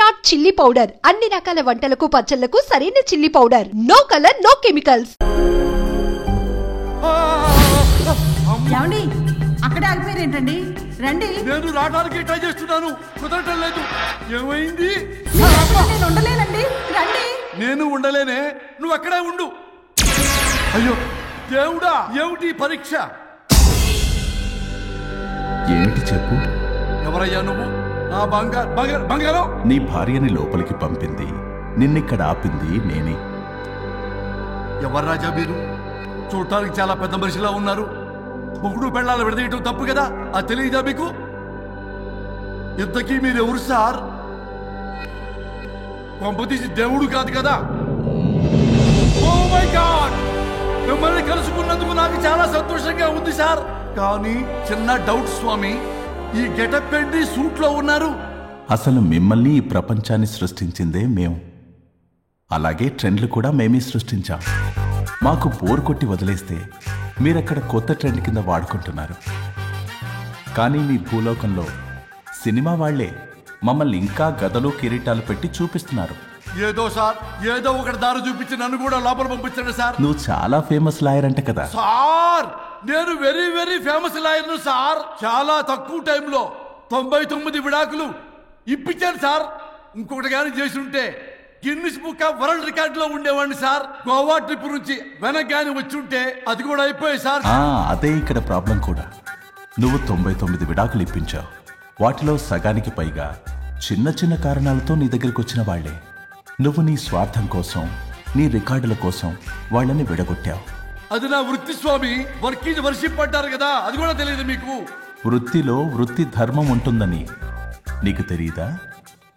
Virat chilli powder అన్ని రకాల వంటలకు పచ్చళ్లకు సరైన chilli powder. No colour no chemicals. ఏమండి అక్కడే ఆగిపోయారు ఏంటండి? రండి. నేను రావడానికి ట్రై చేస్తున్నాను, కుదరటం లేదు. ఏమైంది? నేను ఉండలేనండి, రండి. నేను ఉండలేనే, నువ్వు అక్కడే ఉండు. అయ్యో దేవుడా, ఏమిటి పరీక్ష? ఏమిటి చెప్పు. ఎవరయ్యా నువ్వు? నా బంగారం. నీ భార్యని లోపలికి పంపింది, నిన్నిక్కడ ఆపింది నేనే. ఎవరు రాజా మీరు? చూడటానికి చాలా పెద్ద మనిషిలా ఉన్నారు. మొగుడు పెళ్ళాలు విడదీయటం తప్పు కదా, అది తెలియదా మీకు? ఇంతకీ మీరు ఎవరు సార్? పంపతీసి దేవుడు కాదు కదా? ఓ మై గాడ్, మిమ్మల్ని కలుసుకున్నందుకు నాకు చాలా సంతోషంగా ఉంది సార్. కానీ చిన్న డౌట్ స్వామి, ఈ గెటప్ ఏంటి సూట్ లో ఉన్నారు? అసలు మిమ్మల్ని ఈ ప్రపంచాన్ని సృష్టించిందే మేము, అలాగే ట్రెండ్లు కూడా మేమే సృష్టించాం. మాకు బోర్ కొట్టి వదిలేస్తే మీరక్కడ కొత్త ట్రెండ్ కింద వాడుకుంటున్నారు. కానీ మీ భూలోకంలో సినిమా వాళ్లే మమ్మల్ని ఇంకా గదలు కిరీటాలు పెట్టి చూపిస్తున్నారు. ఏదో సార్, ఏదో ఒకటి దారి చూపించి నన్ను కూడా లోపల పంపించండి సార్. నువ్వు చాలా ఫేమస్ లాయర్ అంట కదా సార్? నేను వెరీ వెరీ ఫేమస్ లాయర్ను సార్. చాలా తక్కువ టైంలో 99 విడాకులు ఇప్పించాను సార్. ఇంకొకటి కానీ చేసి ఉంటే Guinness book of world record లో ఉండేవాడిని సార్. గోవా ట్రిప్ నుంచి వెనక్ గాని వచ్చి ఉంటే అది కూడా అయిపోయాయి సార్. అదే ఇక్కడ ప్రాబ్లం కూడా. నువ్వు 99 విడాకులు ఇప్పించావు. వాటిలో సగానికి పైగా చిన్న చిన్న కారణాలతో నీ దగ్గరికి వచ్చిన వాళ్లే. నువ్వు నీ స్వార్థం కోసం, నీ రికార్డుల కోసం వాళ్ళని విడగొట్టావు. అది నా వృత్తి స్వామి. వర్క్ ఈజ్ వర్షిప్ అంటారు కదా, అది కూడా తెలియదు మీకు? వృత్తిలో వృత్తి ధర్మం ఉంటుందని నీకు తెలియదా?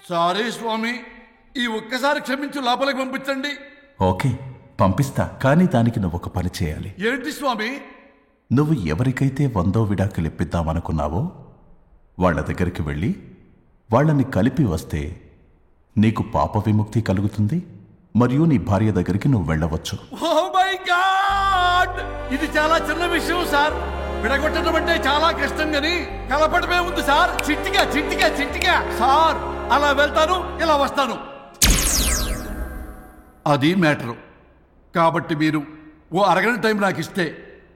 సారీ స్వామి, ఈ ఒక్కసారి క్షమించు, లోపలికి పంపించండి. ఓకే, పంపిస్తా. కానీ దానికి నువ్వు ఒక పని చేయాలి. ఏంటి స్వామి? నువ్వు ఎవరికైతే 100వ విడాకులు ఇప్పిద్దామనుకున్నావో వాళ్ళ దగ్గరికి వెళ్ళి వాళ్ళని కలిపి వస్తే నీకు పాప విముక్తి కలుగుతుంది, మరియు నీ భార్య దగ్గరికి నువ్వు వెళ్ళవచ్చు. ఓ మై గాడ్, ఇది చాలా చిన్న విషయం సార్. విడగొట్టడం అంటే చాలా కష్టం గని కలపడమే ఉంది సార్. చిట్టిగా సార్. అలా వెళ్తాను, ఇలా వస్తాను, అది మ్యాటరు. కాబట్టి మీరు ఓ అరగంట టైం నాకు ఇస్తే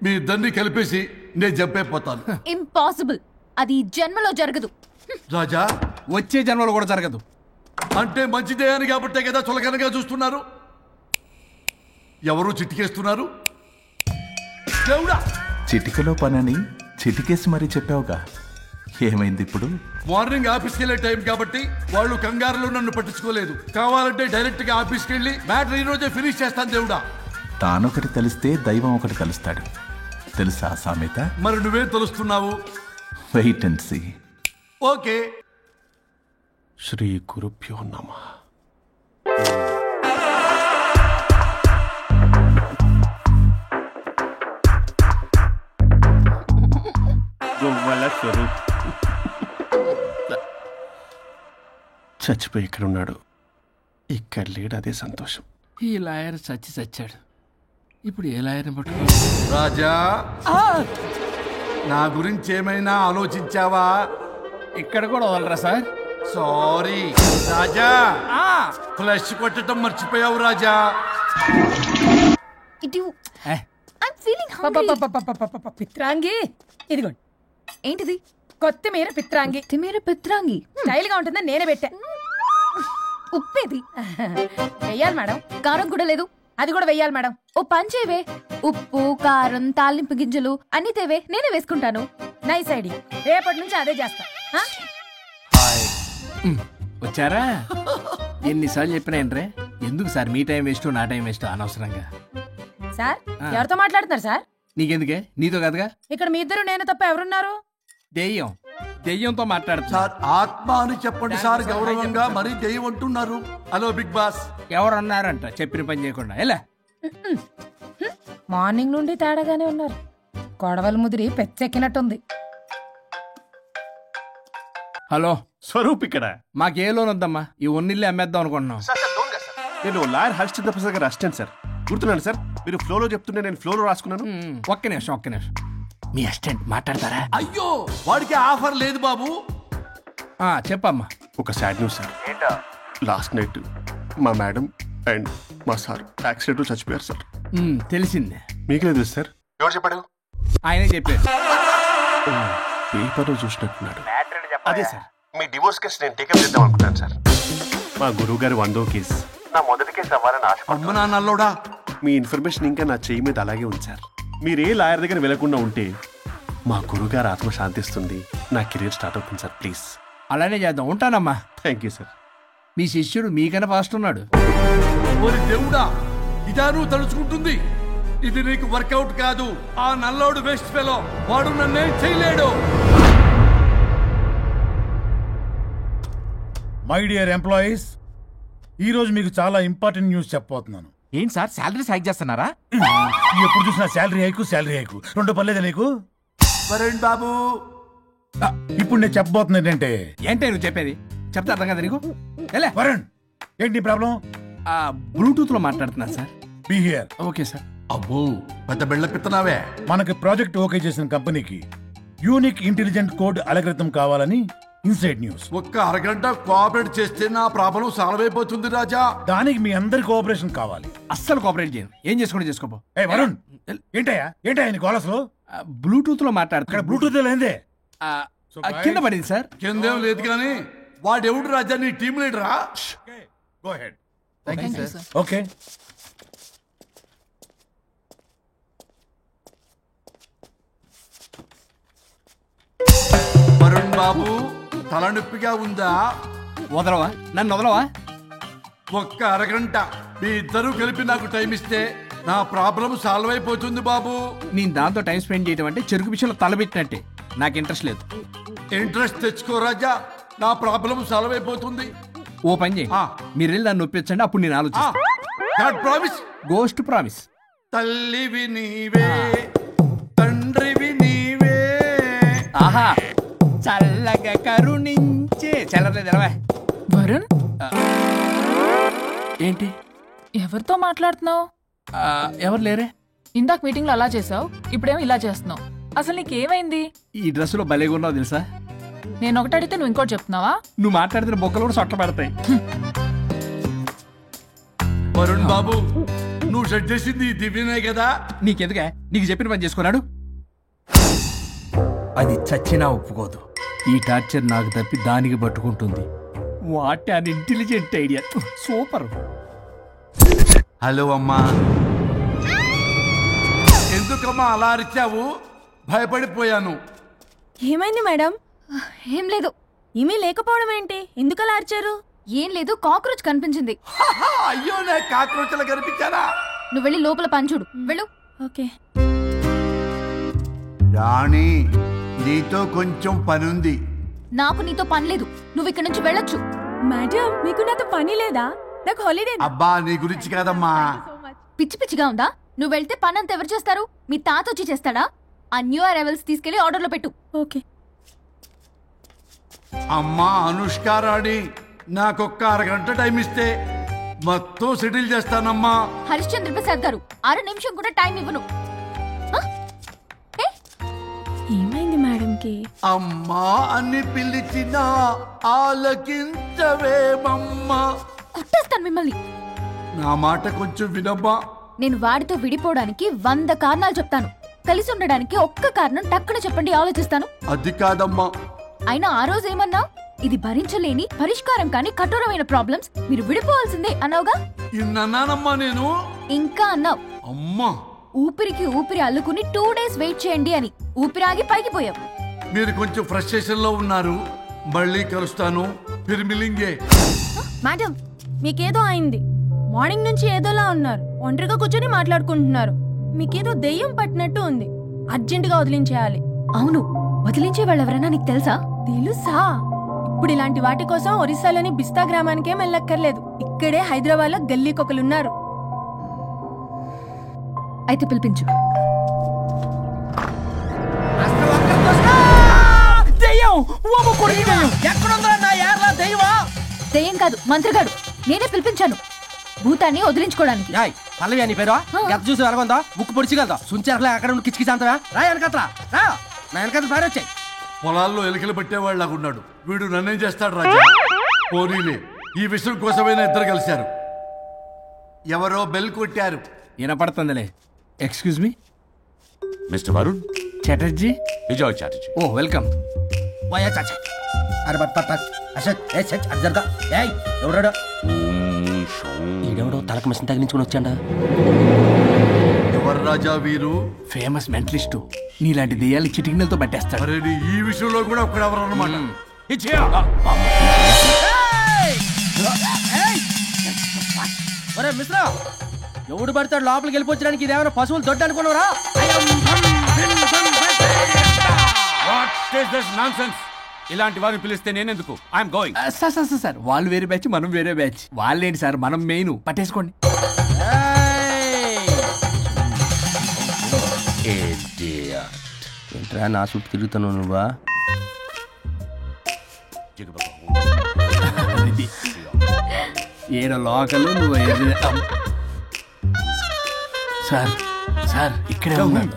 మీ ఇద్దరిని కలిపేసి నేను జంపైపోతాను. ఇంపాసిబుల్, అది జన్మలో జరగదు. రాజా, వచ్చే జన్మలో కూడా జరగదు. అంటే మంచిదే అని కాబట్టే కదా చులకనగా చూస్తున్నారు. ఎవరు చిట్టికేస్తున్నారు? దేవుడా, చిటికలో పనని చిటికేసి మరీ చెప్పావుగా, ఏమైంది ఇప్పుడు? మార్నింగ్ ఆఫీస్కి వెళ్ళే టైం కాబట్టి వాళ్ళు కంగారులో నన్ను పట్టించుకోలేదు. కావాలంటే డైరెక్ట్ గా ఆఫీస్కి వెళ్ళి మ్యాటర్ ఈ రోజే ఫినిష్ చేస్తాను. దేవుడా, తానొకటి తెలిస్తే దైవం ఒకటి కలుస్తాడు, తెలుసా సామెత? మరి నువ్వేం తెలుస్తున్నావు? Wait and see. ఓకే. శ్రీ గురుభ్యో నమః. చచ్చిపోయి ఇక్కడ ఉన్నాడు, ఇక్కడ లేడు, అదే సంతోషం. ఈ లాయర్ చచ్చాడు. ఇప్పుడు ఏ లాయర్ని పట్టుకో? రాజా, నా గురించి ఏమైనా ఆలోచించావా? ఇక్కడ కూడా వదలరా సార్? సారీ రాజా, ఫ్లష్ కొట్టడం మర్చిపోయావు రాజా. పిత్రాంగి ఇదిగోండి. ఏంటిది? కొత్తిమీర పిత్రాంగి. పిత్రాంగి స్టైల్ గా ఉంటుందని నేనే పెట్టా. ఉప్పేది వెయ్యాలి మేడం. కారం కూడా లేదు, అది కూడా వెయ్యాలి మేడం. ఓ పంచేవే, ఉప్పు కారం తాలింపు గింజలు అన్ని తేవే, నేనే వేసుకుంటాను. నైస్ ఐడియా, రేపటి నుంచి అదే చేస్తా. వచ్చారా? ఎన్నిసార్లు చెప్పినాయంటే ఎందుకు సార్ మీ టైం వేస్ట్ నా టైం వేస్ట్ అనవసరంగా? సార్ ఎవరితో మాట్లాడుతున్నారు సార్? నీకెందుకే, నీతో కదగా. ఇక్కడ మీ ఇద్దరు నేను తప్ప ఎవరున్నారు? దెయ్యంతో మాట్లాడుతున్నా సార్. ఆత్మ అని చెప్పండి సార్, గౌరవంగా. మరీ దెయ్యం అంటున్నారు. Hello big boss. ఎవరన్నారంట చెప్పిన పని చేయకుండా? ఎలా మార్నింగ్ నుండి తేడాగానే ఉన్నారు. కొడవల ముదిరి పెచ్చెక్కినట్టుంది. హలో స్వరూప్ ఇక్కడ. మాకే లోన్ వద్దమ్మా, ఈ ఒన్నిల్లు అమ్మేద్దాం అనుకుంటున్నాం. నేను లాయర్ హరిశ్చంద్ర ప్రసాద్ గారు అసిస్టెంట్ సార్. గుర్తున్నాను సార్, మీరు ఫ్లోలో చెప్తుంటే నేను ఫ్లోలో రాసుకున్నాను. ఒక్క నిమిషం. మీ అసిస్టెంట్ మాట్లాడతారా? అయ్యో, వాడికి ఆఫర్ లేదు బాబు. చెప్పమ్మా. ఒక sad news sir. Last night మా మేడం అండ్ మా సార్ యాక్సిడెంట్ చచ్చిపోయారు సార్. తెలిసిందే. మీకే తెలుసు సార్. ఎవరు చెప్పాడు? ఆయనే చెప్పారు. పేపర్ చూసినట్టున్నాడు. అదే సార్, మీ డివోర్స్ కేసు నేను టేకప్ చేద్దాం అనుకుంటాను సార్. మా గురువు గారి 100వ కేసు నా మొదటి కేసు అవ్వాలని ఆశ. అమ్మ నాన్నల్లోడా, మీ ఇన్ఫర్మేషన్ ఇంకా నా చెయ్యి మీద అలాగే ఉంది సార్. మీరు ఏ లాయర్ దగ్గర వెళ్లకుండా ఉంటే మా గురువు గారు ఆత్మ శాంతిస్తుంది, నా కెరీర్ స్టార్ట్ అవుతుంది సార్. ప్లీజ్ అలానే చేద్దాం. ఉంటానమ్మా. Thank you sir. మీ శిష్యుడు మీకన్నా ఫాస్ట్ ఉన్నాడు. ఓరి దేవుడా, ఇదా నువ్వు తలుచుకుంటుంది? ఇది నీకు వర్కౌట్ కాదు. ఆ నల్లోడు వేస్ట్ ఫెలో, వాడు నన్నేం చేయలేడు. మై డియర్ ఎంప్లాయీస్, ఈరోజు మీకు చాలా ఇంపార్టెంట్ న్యూస్ చెప్పబోతున్నాను. ఏంటి సార్, శాలరీస్ హైక్ చేస్తున్నారా? ఎప్పుడు చూసినా శాలరీ హైకు రెండు పర్లేదా నీకు? వరుణ్ బాబు, ఇప్పుడు నేను చెప్పబోతున్నా ఏంటంటే, ఏంటే నువ్వు చెప్పేది? చెప్తా అర్థం కదా నీకు? ఎలా వరుణ్, ఏంటి ప్రాబ్లం? బ్లూటూత్ లో మాట్లాడుతున్నా sir. Be here. Okay sir. అబ్బో పెద్ద బిళ్ళ పిత్తనావే. మనకి ప్రాజెక్ట్ ఓకే చేసిన కంపెనీకి యూనిక్ ఇంటెలిజెంట్ కోడ్ అలకృతం కావాలని ఇన్సైడ్ న్యూస్. ఒక్క అరగంట కోఆపరేట్ చేస్తే నా ప్రాబ్లం సాల్వ్ అయిపోతుంది రాజా. దానికి మీ అందరి కోఆపరేషన్ కావాలి. అస్సలు కోఆపరేట్ చేయను. ఏం చేసుకోండి చేసుకోపో. ఏ వరుణ్, ఏంటయ్యా నీ కాలర్స్లో బ్లూటూత్ లో మాట్లాడుతున్నా. ఇక్కడ బ్లూటూత్ లేదే. కింద పడింది సార్. కిందేం లేదు కానీ వాడెవడు రాజా? నీ టీమ్ లీడరా? Go ahead. Thank you sir. Okay. Varun babu, తలనొప్పిగా ఉందా? వదలవా? నన్ను వదలవా? ఒక్క అరగంట మీ ఇద్దరు కలిపి నాకు టైం ఇస్తే నా ప్రాబ్లం సాల్వ్ అయిపోతుంది బాబు. నేను దాంతో టైం స్పెండ్ చేయడం అంటే చెరుకు విషయంలో తలబెట్టినట్టే. నాకు ఇంట్రెస్ట్ లేదు. ఇంట్రెస్ట్ తెచ్చుకో రాజా, నా ప్రాబ్లం సాల్వ్ అయిపోతుంది. ఓ పని చేయి, మీరు వెళ్ళి దాన్ని నొప్పించండి, అప్పుడు నేను ఆలోచిస్తాను. Promise, ghost promise. తల్లివి నీవే, తండ్రివి నీవే. ఆహా, చల్లగా కరుణించే. చల్లలేదు ఎలవా. వరుణ్, ఏంటి ఎవరితో మాట్లాడుతున్నావు? ఎవరు లేరే? ఇందాక మీటింగ్ లో అలా చేసావు, ఇప్పుడేమో ఇలా చేస్తున్నావు. అసలు నీకేమైంది? ఈ డ్రెస్సులో భలేగా ఉన్నావు తెలుసా? నేను ఒకటి అడిగితే నువ్వు ఇంకోటి చెప్తున్నావా? నువ్వు మాట్లాడితే బొక్కలు కూడా సొట్ట పడతాయి. వరుణ్ బాబు, నువ్వు సెట్ చేసింది దివ్యనే కదా? నీకెందుకే? నీకు చెప్పిన పని చేసుకున్నాడు. అది చచ్చినా ఒప్పుకోదు. ఈ టార్చర్ నాకు తప్పి దానికి పట్టుకుంటుంది. What an intelligent idea. Super. Hello అమ్మా. ఎందుకమ్మా అలా అరిచావు? భయపడిపోయాను. ఏమైంది మేడం? ఏం లేదు. ఏమీ లేకపోవడం ఏంటి? ఎందుకలా అరిచారు? ఏం లేదు, కాక్రోచ్ కనిపించింది. అయ్యో, నేను కాక్రోచ్లా కనిపించానా? నువ్వు వెళ్ళి లోపల పని చూడు. వెళ్ళు. ఓకే. రాణి, నీతో కొంచెం పనుంది. నాకు నీతో పని లేదు, నువ్వు ఇక్కడ నుంచి వెళ్ళొచ్చు. మేడం, మీకు నాతో పని లేదా? నాకు హాలిడే. అబ్బా, నీ గురించి కాదమ్మా. పిచ్చి పిచ్చిగా ఉందా? నువ్వు వెళ్తే పని అంతా ఎవరు చేస్తారు? మీ తాత వచ్చి చేస్తాడా? ఆ న్యూ అరైవల్స్ తీసుకెళ్లి ఆర్డర్లో పెట్టు. ఓకే. అమ్మా అనుష్క రాణి, నాకొక్క అరగంట టైం ఇస్తే మొత్తం సెటిల్ చేస్తానమ్మా. హరిశ్చంద్ర ప్రసాద్ గారు, 6 నిమిషం కూడా టైం ఇవ్వను. ఏమైంది మేడంకి? అమ్మా అని పిలిచినా ఆలకించవేమమ్మా. కుట్టేస్తాను మిమ్మల్ని. నా మాట కొంచెం వినమ్మా. నేను వాడితో విడిపోవడానికి 100 కారణాలు చెప్తాను. కలిసి ఉండడానికి ఒక్క కారణం టక్కున చెప్పండి, ఆలోచిస్తాను. అది కాదమ్మా. అయినా ఆ రోజు ఏమన్నా? ఇది భరించలేని, పరిష్కారం కాని కఠోరమైన ప్రాబ్లమ్స్, మీరు విడిపోవాల్సిందే అన్నావుగా? ఇన్నానమ్మా నేను. ఇంకా అన్నావు. అమ్మా, ఊపిరికి ఊపిరి అల్లుకుని 2 days వెయిట్ చేయండి అని. ఊపిరాగి పైకి పోయావు. మీరు కొంచెం ఫ్రస్ట్రేషన్ లో ఉన్నారు. మళ్ళీ కలుస్తాను. ఫిర్మిలింగే. మేడం, మీకేదో అయింది. మార్నింగ్ నుంచి ఏదోలా ఉన్నారు. ఒంటరిగా కూర్చొని మాట్లాడుకుంటున్నారు. మీకేదో దెయ్యం పట్టినట్టు ఉంది. అర్జెంటుగా వదిలించేయాలి. అవును, వదిలించే వాళ్ళెవరైనా నీకు తెలుసా? తెలుసా? ఇప్పుడు ఇలాంటి వాటి కోసం ఒరిస్సాలోని బిస్తా గ్రామానికేం వెళ్ళక్కర్లేదు. ఇక్కడే హైదరాబాద్ లో గల్లీకొకలున్నారు. అయితే పిలిపించు. దెయ్యం కాదు, మంత్రిగాడు. నేనే పిలిపించాను భూతాన్ని వదిలించుకోవడానికి. పల్లవి అని పేరు గత చూసి వెలగొందా ముక్కు పొడిచిగలదా సుంచరలే అక్కడ కిచకిచ అంతవా రా వెనకట్రా రా నా వెనకట్ల పేరు వచ్చాయి. పొలాల్లో ఎలికలు పట్టేవాళ్ళగా ఉన్నాడు వీడు. నన్నేం చేస్తాడు రాజా? పోనీలే, ఈ విషయం కోసమైనా ఇద్దరు కలిశారు. ఎవరో బెల్ కొట్టారు. వినపడుతుందిలే. Excuse me mister Varun Chatterjee. Vijay Chatterjee. Oh welcome. వాయా చాచా అరే బట్ పట్ అసత్ ఏ సచ్ అర్జర్గా ఏయ్ ఎవడో ఈడెవడో తలకు మిషన్ తగిలించుకుని వచ్చాడా? ఎవరు రాజా వీరు? Famous mentalist. నీలాంటి దెయ్యాలు చిటికినలతో పట్టేస్తాడు. మరి ఈ విషయంలో కూడా ఒకడెవరు అన్నమాట. ఒరే మిశ్రా, ఎవడు పడతాడు లోపలికి వెళ్ళిపోవడానికి? ఇదేమైనా పశువులు దొడ్డు అనుకున్నారా? ఇలాంటి వారిని పిలిస్తే నేనెందుకు? I'm going. సార్ వాళ్ళు వేరే బ్యాచ్, మనం వేరే బ్యాచ్. వాళ్ళేంటి సార్, మనం మెయిన్. పట్టేసుకోండి. ఏంట్రా నా చుట్టూ తిరుగుతాను నువ్వా? ఏడో లోకలు నువ్వు సార్ సార్ ఇక్కడే ఉన్నాడు.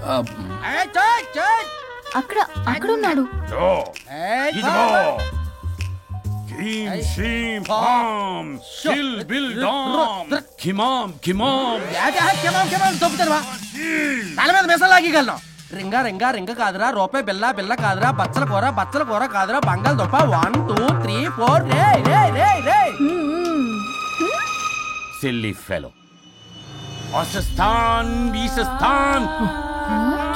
అక్కడ అక్కడ ఉన్నాడు. తల మీద మెసలు లాగగలను. రింగ రింగ రింగ కాదురా, రూపాయి బిల్ల బిల్ల కాదురా, బచ్చల కూర కాదురా, బంగాళదుంప 1 2 3 4 రే రే రే రే. Silly fellow. ఆసస్థాన్ వీసస్థాన్.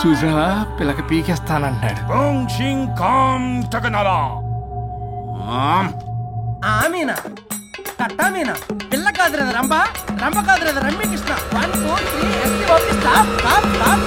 చూసావా, పిల్లకి పీకేస్తానంటాడు. ఆమీనా కట్టామీనా పిల్ల కాదురా రంభ, రంభ కాదురా రమ్మి కృష్ణ. 1 2 3 ఎస్టీ okay stop stop stop.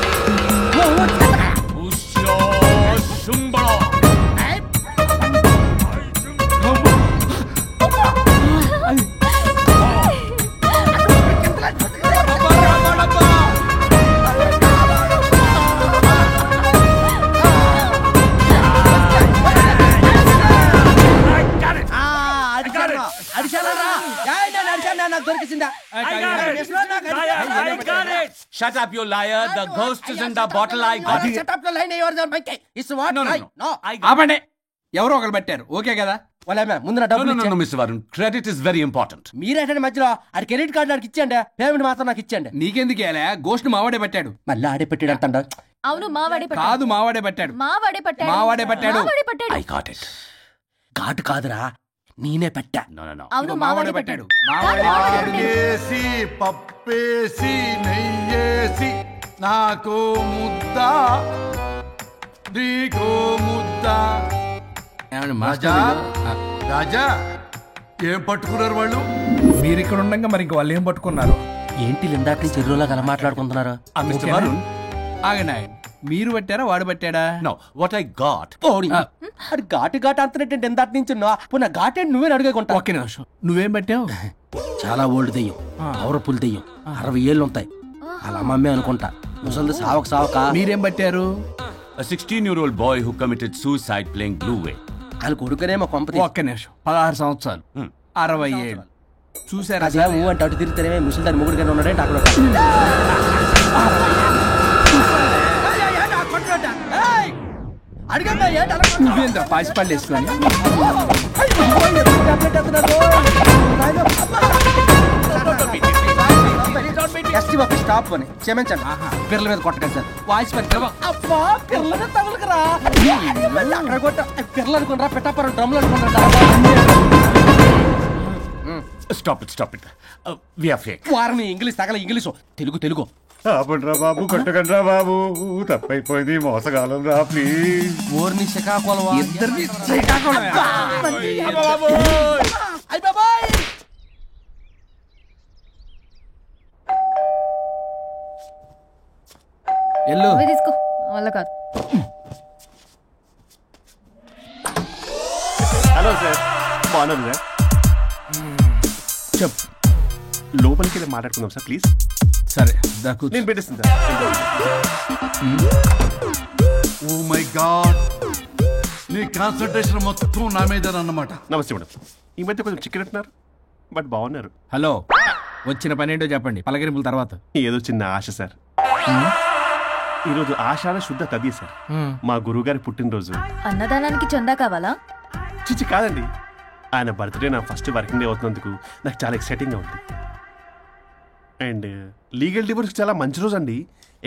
Shut up, you liar. The ghost is in the bottle. I got it. Shut up, your line. Yours are my case. It's what? No. ఆపండి. ఎవరో ఒకరు పెట్టారు. ఓకే కదా? ముందు నా డబ్బులు No, Mr. Varun. Credit is very important. మీరేటండి మధ్యలో ఆడి credit card నాకు ఇచ్చేయండి, పేమెంట్ మాత్రం నాకు ఇచ్చేయండి. నీకెందుకు వేయాలా? గోస్ట్ మావాడే పెట్టాడు. మళ్ళీ ఆడే పెట్టాడు అంటాడు. అవును మావాడే పట్టాడు. కాదు మావాడే పెట్టాడు. మావాడే పట్టాడు. మావాడే పట్టాడు. I got it. ఘాటు కాదురా, నేనే పెట్టా. No. అవును మావాడే పట్టాడు. ఆకేసి పప్పేసి నెయ్యేసి నాకు ముద్ద నీకో ముద్ద. రాజా రాజా ఏం పట్టుకున్నారు వాళ్ళు? మీరు ఇక్కడ ఉండగా మరి ఇంక వాళ్ళు ఏం పట్టుకున్నారు? ఏంటి ఇందాక నుంచి చెరువులా కల మాట్లాడుకుంటున్నారు? Mr. Varun. ఆగండి. మీరు పట్టారా వాడు పట్టాడా? No, what I got. అది ఘాటు అంతనేంటి ఇందాక నుంచి నా ఘాటేంటి నువ్వే అడుగుకుంటా. ఒకే నిమిషం. నువ్వేం పట్టావు? చాలా ఓల్డ్ దెయ్యం, పవర్ఫుల్ దెయ్యం, 60 ఏళ్ళు ఉంటాయి. అలా అమ్మే అనుకుంటా. ముసలి సావక. మీరేం పట్టారు? A 16-year-old boy who committed suicide playing Blue Whale. వాళ్ళ కొడుకునేమో కొంపతి. ఒక్క నిమిషం. 16 సంవత్సరాలు, 60 ఏళ్ళు. చూసారా? అదే మూవ్ అంటే అటు తిరిగితేనే ముసలి దాని ముగ్గురుగానే ఉన్నాడంటే అక్కడ. నువ్వేంద్ర పాసిపళ్ళు వేసుకొని స్టాప్ అని క్షమించండి. పిల్లల మీద కొట్టకండి సార్. వాయిస్ పిల్లల మీద తగులుకురా. అక్కడ కొట్ట పిల్లలు అనుకున్నారా, పెట్టాపరం డ్రమ్లు అనుకున్నారా? Stop it. We are fake. వారిని ఇంగ్లీష్ తగల ఇంగ్లీషు తెలుగు. ఆపండ్రా బాబు, కొట్టకండ్రా బాబు, తప్పైపోయింది, మోసగాలం రా ప్లీజ్. ఊరిని శ్రీకాకుళం ఇద్దరిని శ్రీకాకుళం. ఎల్లు తీసుకో వల్ల కాదు. హలో సార్, బాగున్నాను సార్. చెప్పు. లోపలికి వెళ్ళి మాట్లాడుకుందాం సార్ ప్లీజ్. సరే దాకు నేను పెట్టేస్తాను సార్. ఓ మై గాడ్, నీ కాన్సన్ట్రేషన్ మొత్తం నా మీదనన్నమాట. నమస్తే మేడం. ఈ మధ్య కొంచెం చిక్కినట్టున్నారు, బట్ బాగున్నారు. హలో, వచ్చిన పని ఏంటో చెప్పండి, పలకరింపుల తర్వాత. ఏదో చిన్న ఆశ సార్. ఈరోజు ఆషాఢ శుద్ధ తది సార్, మా గురువుగారి పుట్టినరోజు. అన్నదానానికి చందా కావాలా? చిచ్చి కాదండి, ఆయన బర్త్డే నా ఫస్ట్ వర్కింగ్ డే అవుతున్నందుకు నాకు చాలా ఎక్సైటింగ్గా ఉంది. అండ్ లీగల్ డివోర్స్ చాలా మంచి రోజు అండి.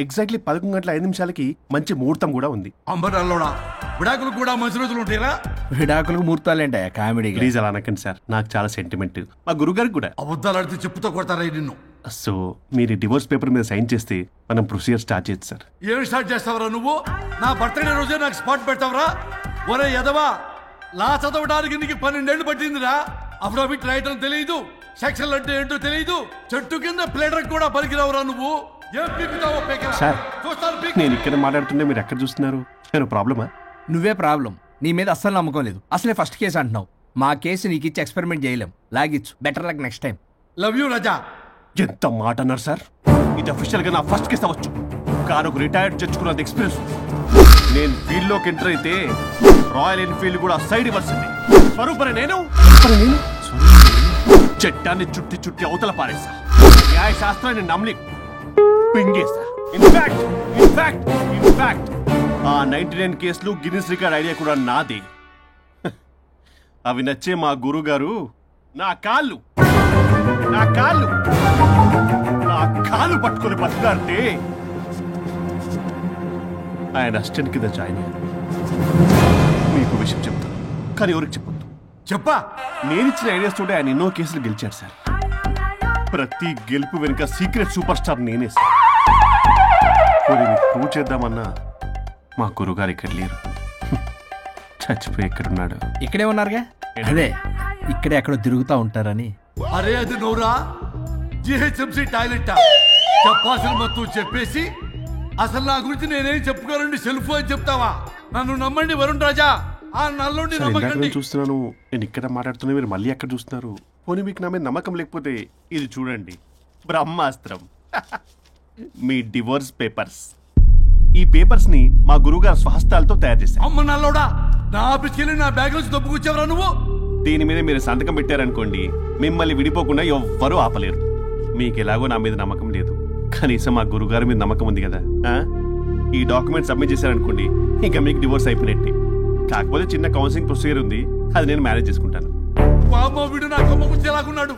ఎగ్జాక్ట్లీ 11:05 మంచి ముహూర్తం కూడా ఉంది. అంబరాల్లోడా విడాకులు కూడా మంచి రోజులు ఉంటాయిరా? విడాకులకు ముహూర్తాలేంట కామెడీ. ప్లీజ్ అలా అనకండి సార్, నాకు చాలా సెంటిమెంట్, మా గురుగారికి కూడా. అబద్ధాలు ఆడితే చెప్పుతో కొడతారా నిన్ను? సో మీరు డివోర్స్ పేపర్ మీద సైన్ చేస్తే మనం ప్రొసీజర్ స్టార్ట్ చేయొచ్చు సార్. ఏం స్టార్ట్ చేస్తావరా నువ్వు? నా బర్త్డే రోజే నాకు స్పాట్ పెడతావరా? ఒరే ఎదవా, లా చదవడానికి నీకు 12 ఏళ్ళు పట్టిందిరా. అఫిడవిట్ రాయటం తెలియదు, సెక్షన్ అంటే ఏంటో తెలియదు, చెట్టు కింద ప్లేటర్ కూడా పలికిరావురా నువ్వు. సార్ నేను ఇక్కడ మాట్లాడుతుంటే మీరు ఎక్కడ చూస్తున్నారు? నేను ప్రాబ్లమా? నువ్వే ప్రాబ్లం. నీ మీద అస్సలు నమ్మకం లేదు. అసలే ఫస్ట్ కేసు అంటున్నావు. మా కేసు నీకు ఇచ్చి ఎక్స్పెరిమెంట్ చేయలేం. లాగిచ్చు. Better luck next time. Love you Raja. ఎంత మాట అన్నారు సార్? ఇది అఫీషియల్ గా నా ఫస్ట్ కేసు అవ్వచ్చు. కానీ ఒక రిటైర్డ్ జడ్జ్కున్నది ఎక్స్పీరియన్స్. నేను ఫీల్డ్ లోకి ఎంటర్ అయితే రాయల్ ఎన్ఫీల్డ్ కూడా సైడ్ ఇవ్వాల్సింది. స్వరూపరే నేను చట్టాన్ని చుట్టి చుట్టి అవతల పారేసా. న్యాయ శాస్త్రాన్ని నమ్మి పింగేసా. ఇన్ఫాక్ట్ ఆ 99 కేసులు గిన్నిస్ రికార్డ్ ఐడియా కూడా నాది. అవి నచ్చే మా గురువు గారు నా కాళ్ళు పట్టుకొని బతుకాడితే ఆయన అసిస్టెంట్ కింద జాయిన్ అయ్యాను. మీకు విషయం చెప్తాను, కానీ ఎవరికి చెప్పొద్దు. చెప్పా. నేనిచ్చిన ఐడియాస్ తోటి ఆయన ఎన్నో కేసులు గెలిచాడు సార్. ప్రతి గెలుపు వెనుక సీక్రెట్ సూపర్ స్టార్ నేనే సార్. ప్రూవ్ చేద్దామన్నా మా గురుగారు ఇక్కడ లేరు. చచ్చిపోయి ఎక్కడున్నాడు? ఇక్కడే ఉన్నారుగా. అదే ఇక్కడే ఎక్కడో తిరుగుతూ ఉంటారని. అరే అది నోరా, జిహెచ్ఎంసీ టాయిలెట్ చెప్పాల్సిన మొత్తం చెప్పేసి అసలు నా గురించి నేనేం చెప్పుకోరండి సెల్ఫ్ అని చెప్తావా? నన్ను నమ్మండి వరుణ్ రాజా, ఆ నల్లోండి నమ్మకండి. చూస్తున్నాను, నేను ఇక్కడ మాట్లాడుతున్నా, మీరు మళ్ళీ ఎక్కడ చూస్తున్నారు? పోనీ మీకు నా మీద నమ్మకం లేకపోతే ఇది చూడండి, బ్రహ్మాస్త్రం. మీ డివోర్స్ పేపర్స్. ఈ పేపర్స్ ని మా గురువుగారు స్వహస్తాలతో తయారు చేశారు. అమ్మ నల్లోడా, నా ఆఫీస్కి వెళ్ళి నా బ్యాగ్ నుంచి దొబ్బుకొచ్చావరా నువ్వు? దీని మీద మీరు సంతకం పెట్టారనుకోండి, మిమ్మల్ని విడిపోకుండా ఎవ్వరూ ఆపలేరు. మీకు ఎలాగో నా మీద నమ్మకం లేదు, కనీసం మా గురుగారి మీద నమ్మకం ఉంది కదా. ఈ డాక్యుమెంట్ సబ్మిట్ చేశారనుకోండి, ఇంకా మీకు డివోర్స్ అయిపోయినట్టే. కాకపోతే చిన్న కౌన్సిలింగ్ ప్రొసీజర్ ఉంది, అది నేను మేనేజ్ చేసుకుంటాను. వీడు నా కొమ్మ కూర్చేలాగున్నాడు.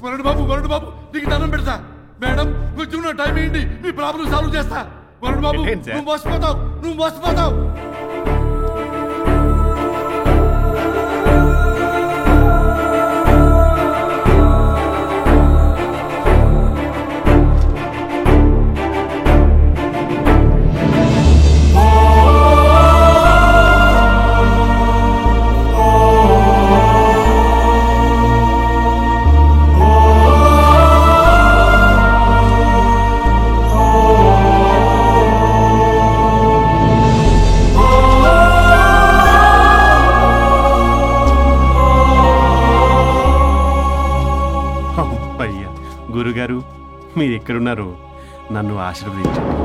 వరుణ్ బాబు నీకు దండం పెడతా. మేడం కొంచెం నా టైం ఏంటి, మీ ప్రాబ్లం సాల్వ్ చేస్తా. వరుణ్ బాబు నువ్వు మోసపోతావు. గురుగారు మీరు ఎక్కడున్నారు? నన్ను ఆశీర్వదించండి.